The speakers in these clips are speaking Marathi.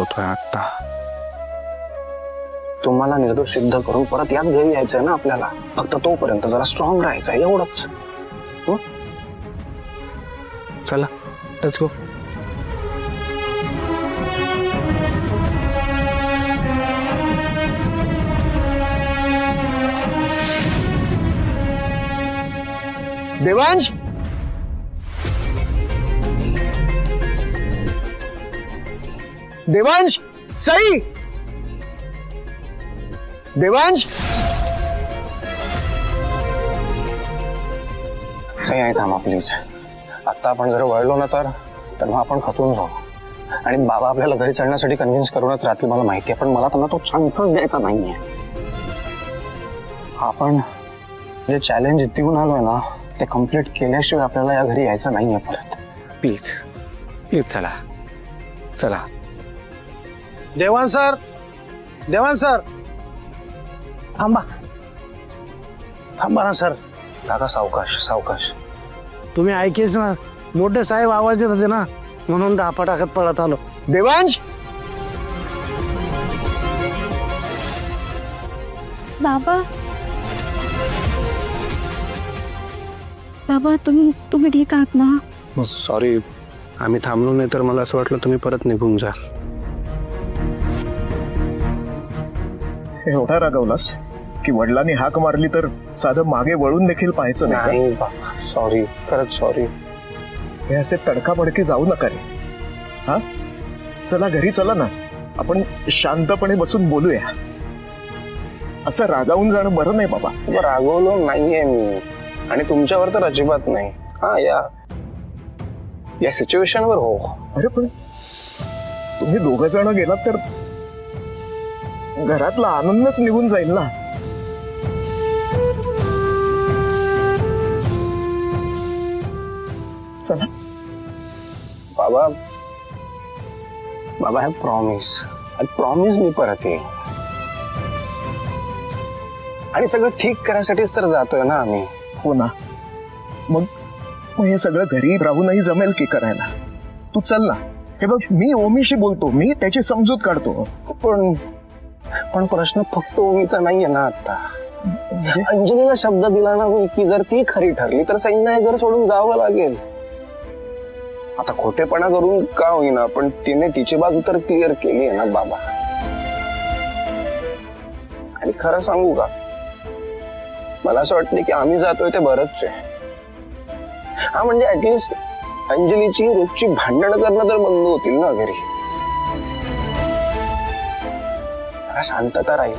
होतोय आता. तुम्हाला निर्दोष सिद्ध करून परत याच घरी यायचंय ना आपल्याला. फक्त तोपर्यंत जरा स्ट्रॉंग राहायचं एवढंच. चला लेट्स गो. देवांश, देवांश, साई, देवांश. काही आहे थांबा प्लीज. आता आपण जर वळलो ना तर मग आपण खचून जाऊ. आणि बाबा आपल्याला घरी चढण्यासाठी कन्व्हिन्स करूनच राहतील मला माहिती आहे. पण मला त्यांना तो चान्सच द्यायचा नाहीये. आपण जे चॅलेंज देऊन आलोय ना ते कम्प्लीट केल्याशिवाय आपल्याला या घरी यायचं नाहीये परत. प्लीज प्लीज चला चला. देवांश सर, देवांश सर, थांबा थांबा ना सर. काका सावकाश सावकाश. तुम्ही ऐकेच ना, मोठे साहेब आवाज देत होते ना, म्हणून धापा टाकत पळत आलो. देवांश. बाबा, बाबा तुम्ही ठीक आहात ना? सॉरी, आम्ही थांबलो नाही तर मला असं वाटलं तुम्ही परत निघून जा. एवढा रागवलास की वडिलांनी हाक मारली तर साधं मागे वळून देखील पाहायचं नाही नाही बाबा, सॉरी, खरंच सॉरी. हे असे तडकाफडके जाऊ नका रे. हा, चला घरी चला ना, आपण शांतपणे बसून बोलूया. असं रागावून जाणं बरं नाही बाबा. रागवलो नाहीये मी आणि तुमच्यावर तर अजिबात नाही. हा, या सिच्युएशन वर हो. अरे पण तुम्ही दोघ जण गेलात तर घरातला आनंदच निघून जाईल ना. चला बाबा, बाबा आय प्रॉमिस मी परत येईन. आणि सगळं ठीक करायसाठीच तर जातोय ना आम्ही. हो ना. मग हे सगळं घरी राहूनही जमेल की करायला. तू चल ना. हे बघ, मी ओमीशी बोलतो, मी त्याची समजूत काढतो. पण प्रश्न फक्त ओमीचा नाहीये ना आता. अंजलीला शब्द दिला ना मी की जर ती खरी ठरली तर सईंना हे घर सोडून जावं लागेल. आता खोटेपणा करून का होईना पण तिने तिची बाजू तर क्लिअर केली आहे ना बाबा. आणि खरं सांगू का, मला असं वाटतं की आम्ही जातोय ते बरंच आहे. हा, म्हणजे ऍटलिस्ट अंजलीची रोजची भांडण करणं तर बंद होतील ना घरी. जरा शांतता राहील.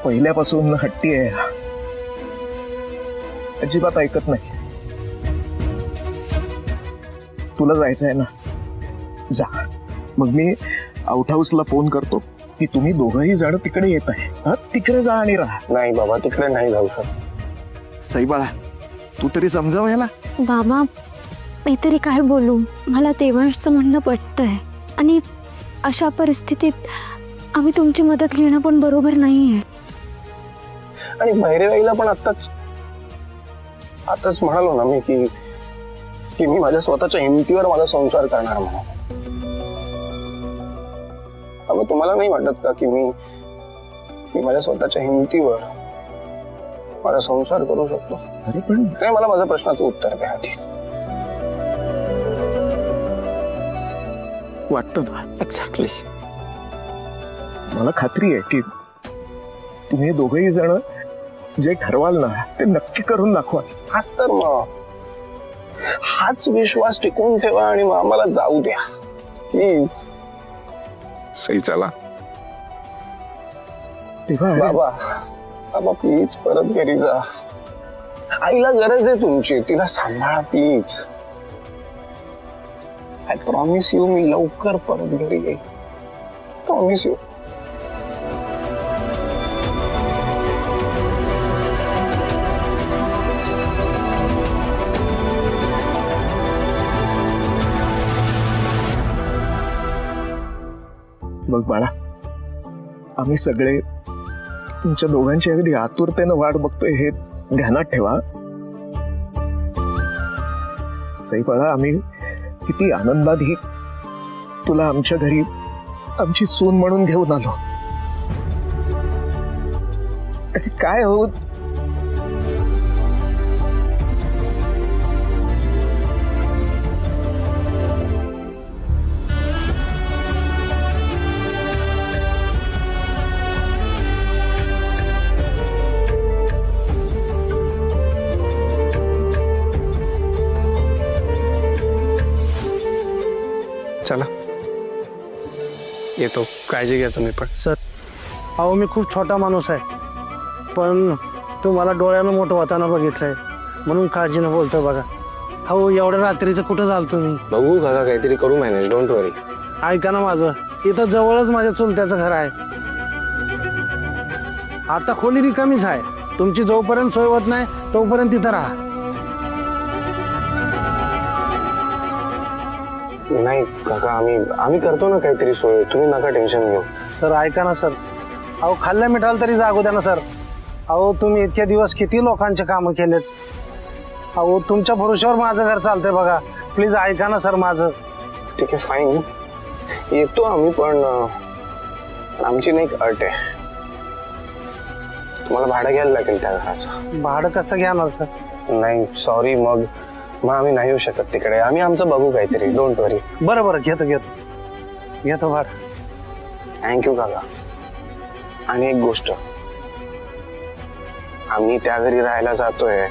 पहिल्यापासून हट्टी आहे, अजिबात ऐकत नाही. तुला जायचं आहे ना, जा. मग मी आउट हाऊसला फोन करतो की तुम्ही दोघंही जण तिकडे येत आहे. तिकडे जा आणि राहा. नाही बाबा, तिकडे नाही जाऊ शकत. सई बाळा, तू तरी समजाव याला. बाबा, मी तरी काय बोलू? मला देवांशचं म्हणणं पटतंय आणि अशा परिस्थितीत आम्ही तुमची मदत घेणं पण बरोबर नाहीये. आणि भैरवाईला पण आताच म्हणालो ना मी की मी माझ्या स्वतःच्या हिमतीवर माझा संसार करणार म्हणून. अगं, तुम्हाला नाही वाटत का की मी माझ्या स्वतःच्या हिमतीवर माझा संसार करू शकतो? अरे पण नाही, मला माझ्या प्रश्नाचं उत्तर द्या आधी. वाटतं ना, एक्झॅक्टली. मला खात्री आहे की तुम्ही दोघंही जण जे ठरवाल ना ते नक्की करून दाखवा. हाच तर मग, हाच विश्वास टिकवून ठेवा आणि मग आम्हाला जाऊ द्या प्लीज. सई चला. तेव्हा बाबा प्लीज परत घरी जा. आईला गरज आहे तुमची, तिला सांभाळा प्लीज. आय प्रॉमिस यू, मी लवकर परत घरी येईल. Promise you. बघ बाळा, आम्ही सगळे तुमच्या दोघांची अगदी आतुरतेनं वाट बघतोय हे ध्यानात ठेवा. सई बाळा, आम्ही किती आनंदाने तुला आमच्या घरी आमची सून म्हणून घेऊन आलो. आणि काय हो, चला येतो, काळजी घ्या तुम्ही पण. सर अहो मी खूप छोटा माणूस आहे, पण तुम्हाला डोळ्यानं मोठं होताना बघितलंय म्हणून काळजीनं बोलतो बघा. अहो एवढ्या रात्रीचं कुठं झालं तुम्ही? बघू काका, काहीतरी करू मॅनेज, डोंट वरी. ऐका ना माझं, इथं जवळच माझ्या चुलत्याचं घर आहे. आता खोली रिकामीच आहे, तुमची जोपर्यंत सोय होत नाही तोपर्यंत तिथं राहा. नाही काका, आम्ही करतो ना काहीतरी सोय, तुम्ही नका टेन्शन घेऊ. सर ऐका ना सर, अहो खाल्ल्या मिठाला तरी जागू द्या ना सर. अहो तुम्ही इतके दिवस किती लोकांचे कामं केलेत. अहो तुमच्या भरोश्यावर माझं घर चालतंय बघा, प्लीज ऐका ना सर माझं. ठीक आहे, फाईन, येतो आम्ही, पण आमची नाही एक अट आहे, तुम्हाला भाडं घ्यायला लागेल त्या घराचं. भाडं कसं घेणार सर? नाही सॉरी, मग आम्ही नाही येऊ शकत तिकडे, आम्ही आमचं बघू काहीतरी, डोंट वरी. बरं बरं घेतो भाडं. थँक्यू काका. आणि एक गोष्ट, आम्ही त्या घरी राहायला जातोय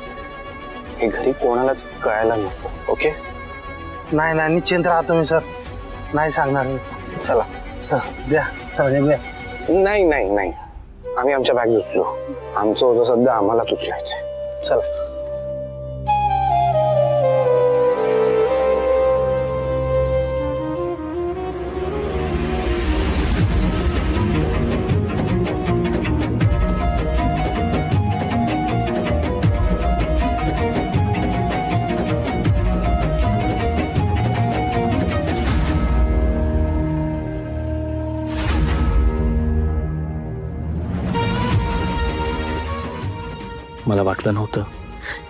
हे घरी कोणालाच कळायला नको, ओके? नाही नाही निश्चिंत राहा तुम्ही सर, नाही सांगणार मी. चला. सर द्या चालेल द्या. नाही नाही नाही, आम्ही आमच्या बॅग उचलू, आमचं होतं सध्या आम्हालाच उचलायचंय. चला. मला वाटलं नव्हतं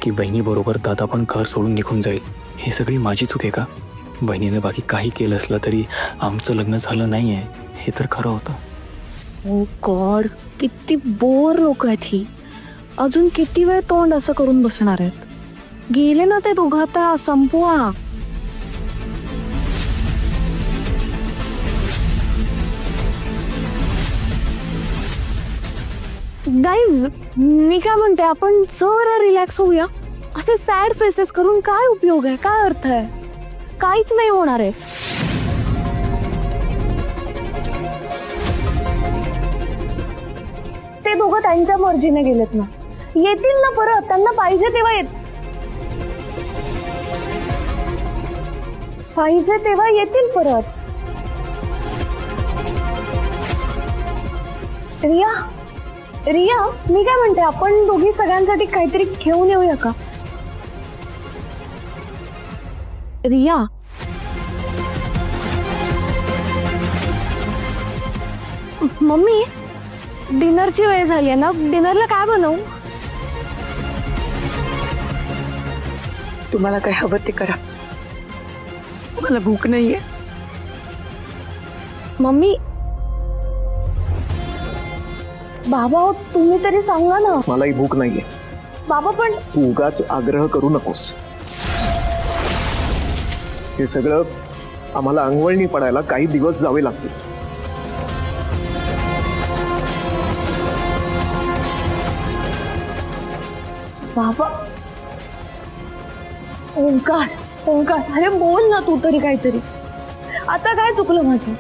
की बहिणीबरोबर दादा पण घर सोडून निघून जाईल. ही सगळी माझी चूक आहे का? बहिणीने बाकी काही केलं असलं तरी आमचं लग्न झालं नाही आहे हे तर खरं होतं. ओ गॉड, किती बोर लोक आहेत ही. अजून किती वेळ तोंड असं करून बसणार आहेत? गेले ना ते दोघं, आता संपवा. गाईज, मी काय म्हणते, आपण जरा रिलॅक्स होऊया. असे सॅड फेसेस करून काय उपयोग आहे? काय अर्थ आहे? काहीच नाही होणार आहे. ते दोघं त्यांच्या मर्जीने गेलेत ना, येतील ना परत, त्यांना पाहिजे तेव्हा येतील परत. रिया, मी काय म्हणते, आपण दोघी सगळ्यांसाठी काहीतरी घेऊन येऊया का? रिया, मम्मी डिनरची वेळ झाली आहे ना, डिनरला काय बनवू? तुम्हाला काय हवं ते करा, मला भूक नाहीये. मम्मी, बाबा तुम्ही तरी सांगा ना. मलाही भूक नाहीये. बाबा पण तू उगाच आग्रह करू नकोस. हे सगळं आम्हाला अंगवळणी पडायला काही दिवस जावे लागतील. बाबा, ओंकार, अरे बोल ना तू तरी काहीतरी. आता काय चुकलं माझं?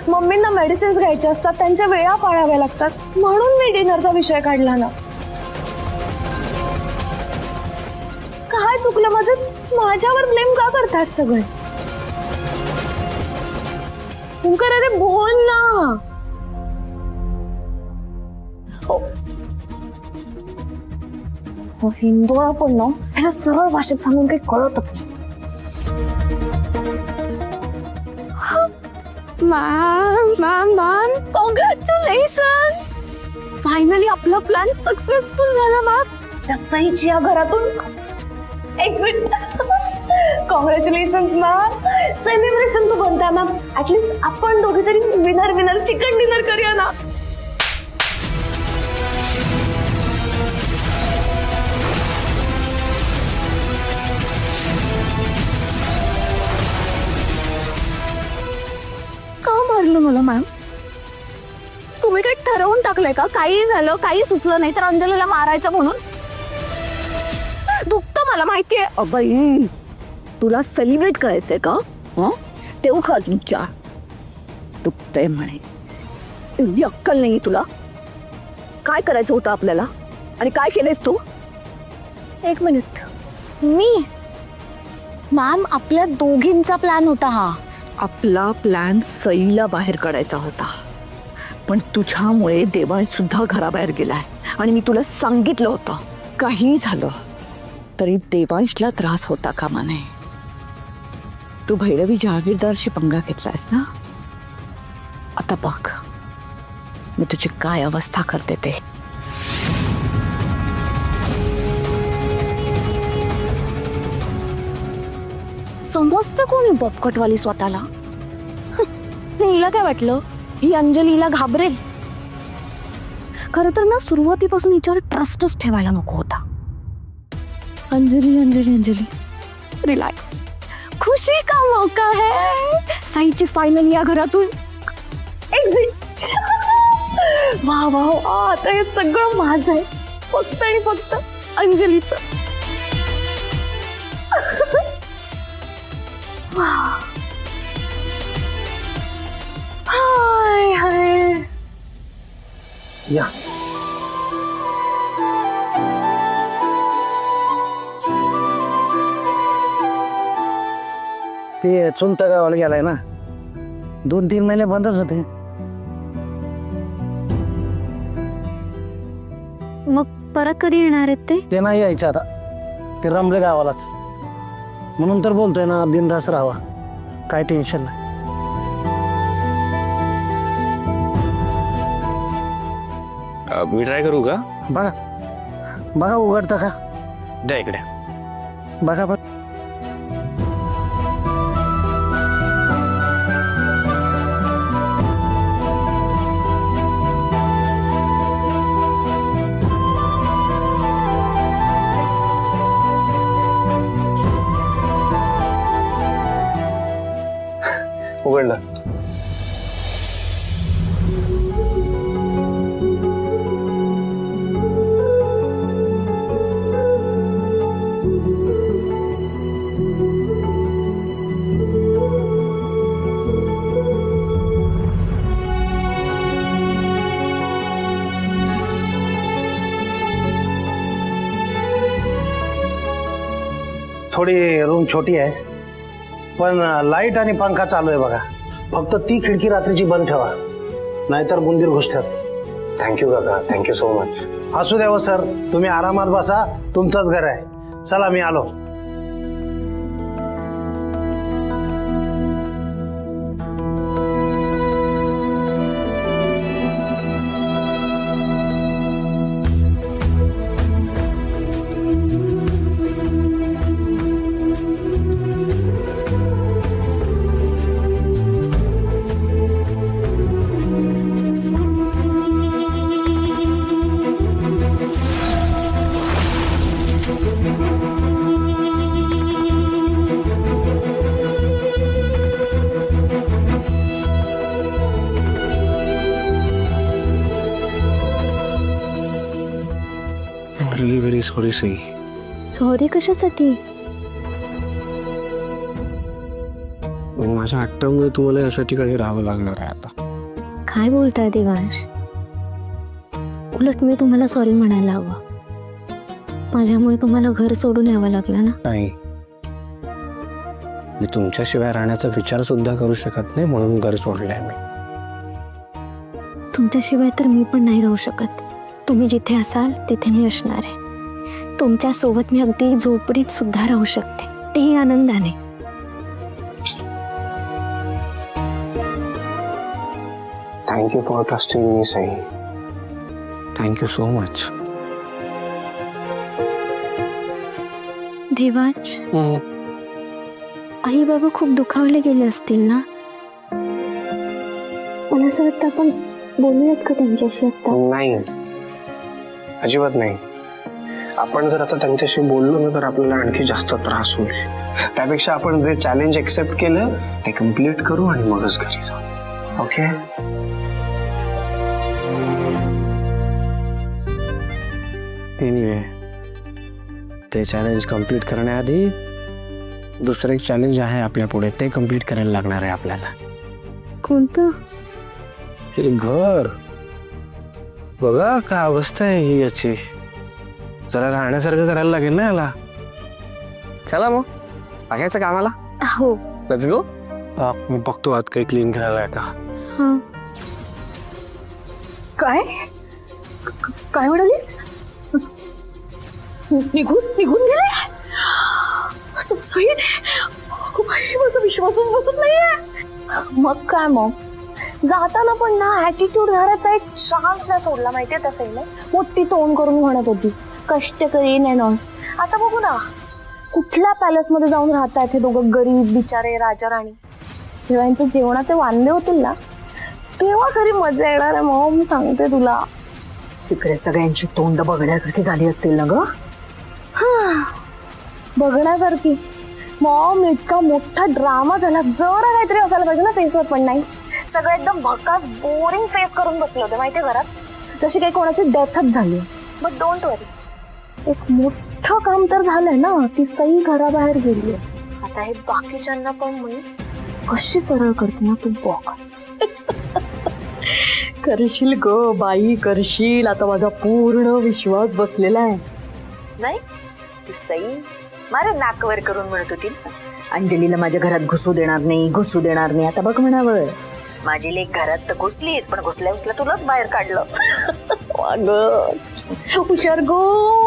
मम्मींना मेडिसिन्स घ्यायचे असतात, त्यांच्या वेळा पाळाव्या लागतात, म्हणून मी डिनरचा विषय काढला ना. काय चुकलं माझं? माझ्यावर ब्लेम का करतात सगळे? ओंकार, अरे बोल ना. हिंदोळा पण ना, ह्याला सरळ भाषेत सांगून काही कळतच नाही. Ma'am, congratulation. फायनली आपला प्लॅन सक्सेसफुल झाला मॅम. त्या सईची या घरातून एक्झिट. Congratulation ma'am. सेलिब्रेशन तू बनताय मॅम. ऍटलीस्ट आपण दोघे तरी विनर विनर चिकन डिनर करूया ना. का मारलं मला मॅम? तुम्ही काही ठरवून टाकलंय का? काही झालं, काही सुचलं नाही तर अंजलीला मारायचं म्हणून? दुखतं मला माहितीये. अबाई, तुला सेलिब्रेट करायचंय का? हं? तेव्हा खा तुमच्या दुखतंय म्हणे. एवढी अक्कल नाही तुला? काय करायचं होतं आपल्याला आणि काय केलंयस तू? एक मिनिट. मी मॅम, आपल्या दोघींचा प्लॅन होता हा. आपला प्लॅन सईला बाहेर काढायचा होता, पण तुझ्यामुळे देवांश सुद्धा घराबाहेर गेलाय. आणि मी तुला सांगितलं होतं, काही झालं तरी देवांशला त्रास होता कामा नये. तू भैरवी जहागीरदारशी पंगा घेतलायस ना? आता बघ मी तुझी काय अवस्था करते ते. समजतं कोणी बपकटवाली स्वतःला? हिला काय वाटलं ही अंजलीला घाबरेल? खरं तर ना सुरुवातीपासून हिच्यावर ट्रस्टच ठेवायला नको होता. अंजली अंजली अंजली रिलॅक्स. खुशी का मौका है. साईची फायनल या घरातून एक्झिट. वा वा वा, आता हे सगळं माझं आहे, फक्त आणि फक्त अंजलीचं. हाय हाय. या ते चुलता गावाला गेलाय ना, 2-3 महिने बंदच होते. मग परत कधी येणार आहेत ते? ते नाही यायचं आता, ते रमले गावालाच. म्हणून तर बोलतोय ना, बिनधास्त राहावा, काय टेन्शन नाही. मी ट्राय करू का? बघा बघा उघडता का? द्या इकडे. बघा बघ. उघडलं. थोडी रूम छोटी आहे, पण लाईट आणि पंखा चालू आहे बघा. फक्त ती खिडकी रात्रीची बंद ठेवा, नाहीतर बुंदीर घुसतात. थँक्यू काका, थँक्यू सो मच. असू द्यावं सर, तुम्ही आरामात बसा, तुमचंच घर आहे. चला मी आलो. रिली व्हेरी सॉरी सई. सॉरी कशासाठी? माझ्या हट्टामुळे तुम्हाला अशा ठिकाणी राहावं लागणार आहे आता. काय बोलताय देवांश? उलट मी तुम्हाला सॉरी म्हणायला हवं. माझ्यामुळे तुम्हाला घर सोडून यावं लागलं ना. नाही, मी तुमच्याशिवाय राहण्याचा विचार सुद्धा करू शकत नाही, म्हणून घर सोडलंय मी. तुमच्याशिवाय तर मी पण नाही राहू शकत. तुम्ही जिथे असाल तिथे मी असणार आहे. तुमच्या सोबत मी अगदी झोपडीत सुद्धा राहू शकते, तेही आनंदाने. Thank you for trusting me Sai. Thank you so much. Devansh, आई बाबा खूप दुखावले गेले असतील ना. मला असं वाटतं आपण बोलूयात का त्यांच्याशी आता. नाही, अजिबात नाही. आपण जर आता त्यांच्याशी बोललो ना तर आपल्याला आणखी जास्त त्रास होईल. त्यापेक्षा आपण जे चॅलेंज एक्सेप्ट केलं ते कम्प्लीट करू आणि मगच घरी जाऊ. ओके. एनिवे, ते चॅलेंज कम्प्लीट करण्याआधी दुसरं एक चॅलेंज आहे आपल्या पुढे, ते कम्प्लीट करायला लागणार आहे आपल्याला. कोणतं? हे घर बघा काय अवस्था आहे ही याची. जरा राहण्यासारखं करायला लागेल ना याला. चला मग बघायचं कामाला. हो. Let's go. मी बघतो आत काही क्लीन करायला आहे का. हा. काय काय म्हणालीस? निघून गेले सईद? अगं बाई, माझा विश्वासच बसत नाहीये. मग काय मग, जाताना पण ना ऍटिट्यूड धरायचा एक चान्स नाही सोडला माहितीये. तसं ना मोठी तोंड करून म्हणत होती कष्ट करीन आहे. आता बघू ना कुठल्या पॅलेस मध्ये जाऊन राहतायत हे दोघं गरीब बिचारे राजा राणी. जेव्हा यांचे जेवणाचे वांदे होतील ना तेव्हा खरी मजा येणार आहे. मग सांगते तुला. तिकडे सगळ्यांची तोंड बघण्यासारखी झाली असतील ना ग. बघण्यासारखी मॉम, इतका मोठा ड्रामा झाला. जरा काहीतरी असायला पाहिजे ना फेसवर, पण नाही. सगळं एकदम भकास बोरिंग फेस करून बसले होते माहितीये घरात, जशी काही कोणाची डेथच झाली. बट डोंट वरी, एक मोठं काम तर झालंय ना. ती सई घराबाहेर गेली. आता हे बाकीच्यांना पण मी कशी सरळ करते ना तू बघच. करशील ग बाई, करशील. आता माझा पूर्ण विश्वास बसलेला आहे. नाही, ती सई मारे नाकवर करून म्हणत होती ना, अंजलीला माझ्या घरात घुसू देणार नाही. आता बघ म्हणावं, माझी लेक घरात तर घुसलीच, पण घुसल्या तुलाच बाहेर काढलं. हुशार गो,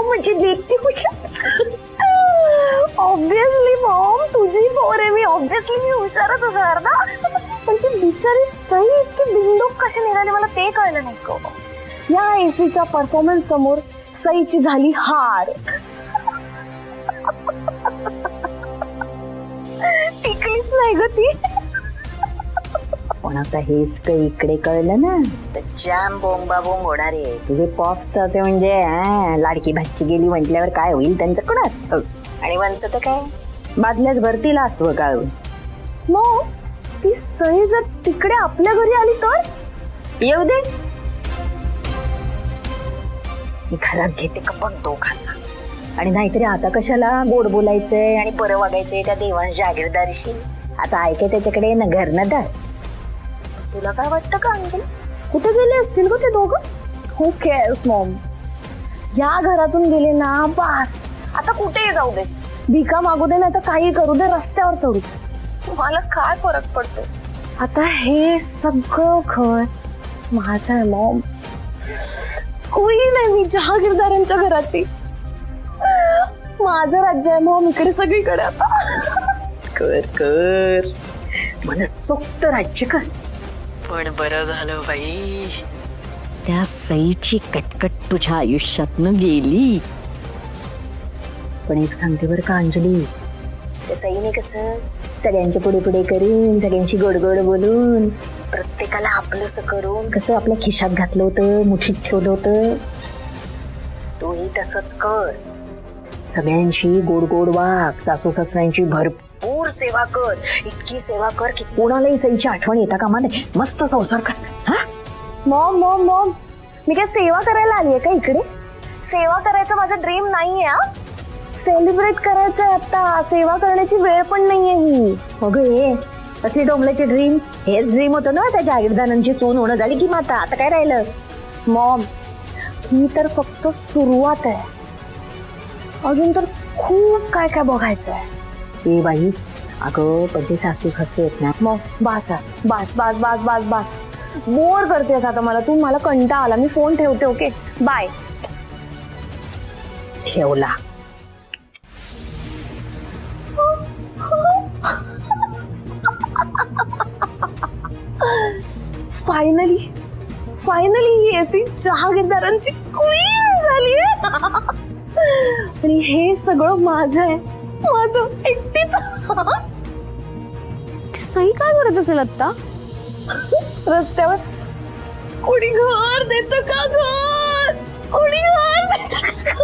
म्हणजे देखती हुशार. ऑब्विसली मॉम, तुझी पोर आहे मी. ऑब्विसली मी हुशारच असणार ना. पण ती बिचारी सई इतकी बिंदूक कशी निघाली मला ते कळलं नाही गो. या एसीच्या परफॉर्मन्स समोर सईची झाली हार. टिकलीच नाही ग ती. पण आता हेच काही इकडे कळलं ना तर जाम बोंबाबोंब होणार आहे. तुझे पॉप स्टारचे म्हणजे लाडकी भाची गेली म्हटल्यावर काय होईल त्यांचं कोणाच ठाऊक. आणि वंच तर काय बादल्याच भरतील असं काय. मग ती सई जर तिकडे आपल्या घरी आली तर येऊ दे, मी घरात घेते का बघ दोघांना. आणि नाहीतरी आता कशाला गोड बोलायचंय आणि बरं वागायचंय त्या देवांच्या जागीरदारीशी. आता ऐकाय त्याच्याकडे ना घर ना दार. तुला काय वाटतं का अंजली, कुठे गेले असतील ग ते दोघं? हू केअर्स मॉम. या घरातून गेले ना बास. आता कुठेही जाऊ दे, भिका मागू दे, नाही तर काही करू दे, रस्त्यावर सोडू दे, मला काय फरक पडतो. आता हे सगळं घर माझं आहे मॉम. कोणी नाही, मी जहागीरदारांच्या घराची. माझं राज्य आहे मॉम इकडे सगळीकडे. आता कर मनसोक्त राज्य कर. पण बरं झालं बाई, त्या सईची कटकट तुझ्या आयुष्यातनं गेली. पण एक सांगते बरं का अंजली, त्या सईने कसं सगळ्यांच्या पुढे पुढे करून, सगळ्यांशी गोड गोड बोलून, प्रत्येकाला आपलंसं करून कसं आपल्या खिशात घातलं होतं, मुठीत ठेवलं होतं. तूही तसंच कर. सगळ्यांशी गोड गोड वाग. सासू सासऱ्यांची भरपूर सेवा कर. इतकी सेवा कर की कोणालाही सईची आठवण येता कामा नये. मस्त संसार कर. हा मॉम मॉम मॉम, मी काय सेवा करायला आली आहे का इकडे? सेवा करायचं माझं ड्रीम नाहीये. सेलिब्रेट करायचंय आता. सेवा करण्याची वेळ पण नाहीये ही. अगं हे असले डोंबल्याचे ड्रीम्स, हेच ड्रीम होतं ना त्या जागीरदारांची सून होणं. झाली की माता, आता काय राहिलं? मॉम, ही तर फक्त सुरुवात आहे. अजून तर खूप काय काय बघायचं आहे. ए बाई, अगं पण ते सासू सासरे आहेत ना. मग बास बास बास बास बास बास. बोर करतेस आता मला तू. मला कंटाळा आला. मी फोन ठेवते. Okay bye. ठेवला. फायनली ही एसी जहागीरदारांची क्वीन झाली. आणि हे सगळं माझं आहे, माझं एकटीच. सई काय करत असेल आत्ता? रस्त्यावर कोणी घर देत का? घर कोणी घर देत का?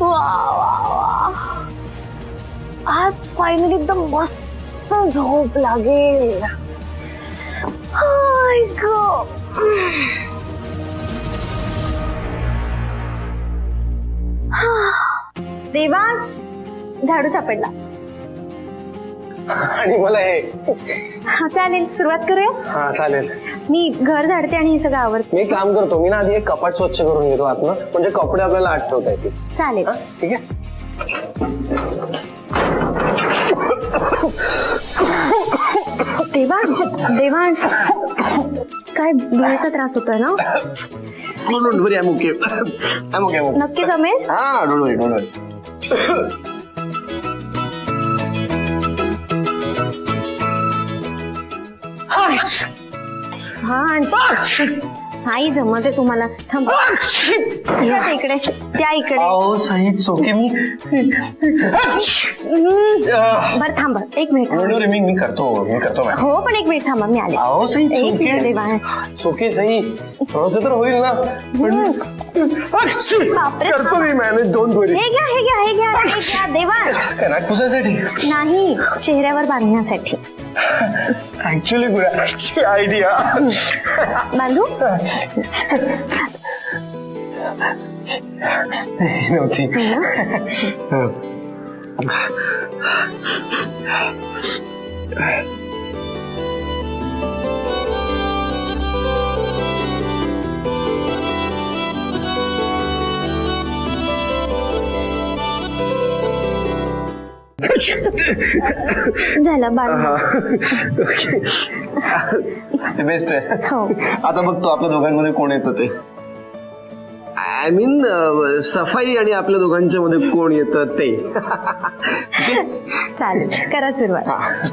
वा वा वा, आज फायनली एकदम मस्त झोप लागेल. हाय गं. देवांश, झाडू सापडला. आणि मला हे हा चालेल, सुरुवात करूया. हा चालेल. मी घर झाडते आणि हे सगळं आवडते. मी एक काम करतो, मी ना आधी एक कपाट स्वच्छ करून घेतो आतनं, म्हणजे कपडे आपल्याला आत ठेवता येतील. चालेल. हा, ठीक आहे. देवांश, देवांश, काय डोळ्याचा त्रास होतोय ना? Don't worry, I'm okay. I'm okay. नक्की जमेल? हा, don't worry, don't worry. हा अंश, नाही जमत आहे तुम्हाला. थांबा, या इकडे, त्या इकडे. अहो सही चोके मी बर थांबा, एक मिनिट. मी करतो मॅडम. हो पण एक मिनिट थांबा, मी आले. अहो सही एक मिनिट देवांश. चोके सही थोडंसं तर होईल ना. बापरे. करतो मी मॅनेज, डोंट वरी. हे घ्या, हे घ्या, हे घ्या, हे घ्या देवांश. करा पुसायसाठी नाही, चेहऱ्यावर बांधण्यासाठी. Actually good idea. बांधू? नव्हती. झालं बांधू. बेस्ट आहे. हो. आता बघतो आपल्या दोघांमध्ये कोण येतं ते. आय मीन सफाई आणि आपल्या दोघांच्या मध्ये कोण येतं ते. चालेल, करा सुरुवात.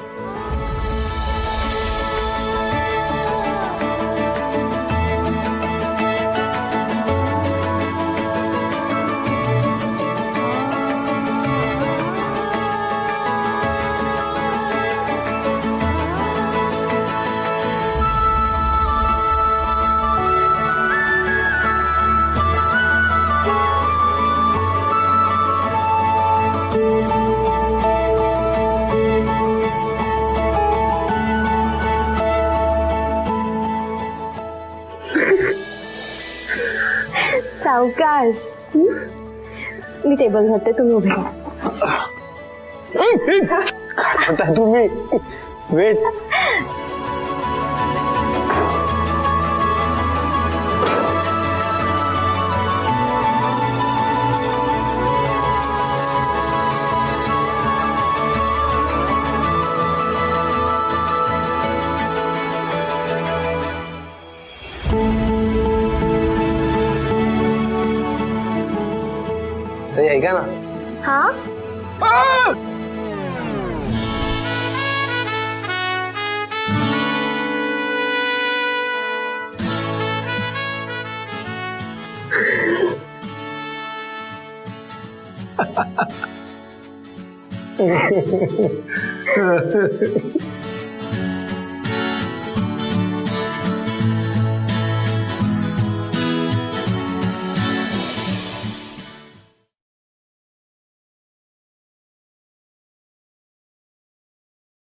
सावकाश. मी टेबल धरते, तुम्ही उभे राहा. आता तुम्ही वेट. सही ऐका ना. हा,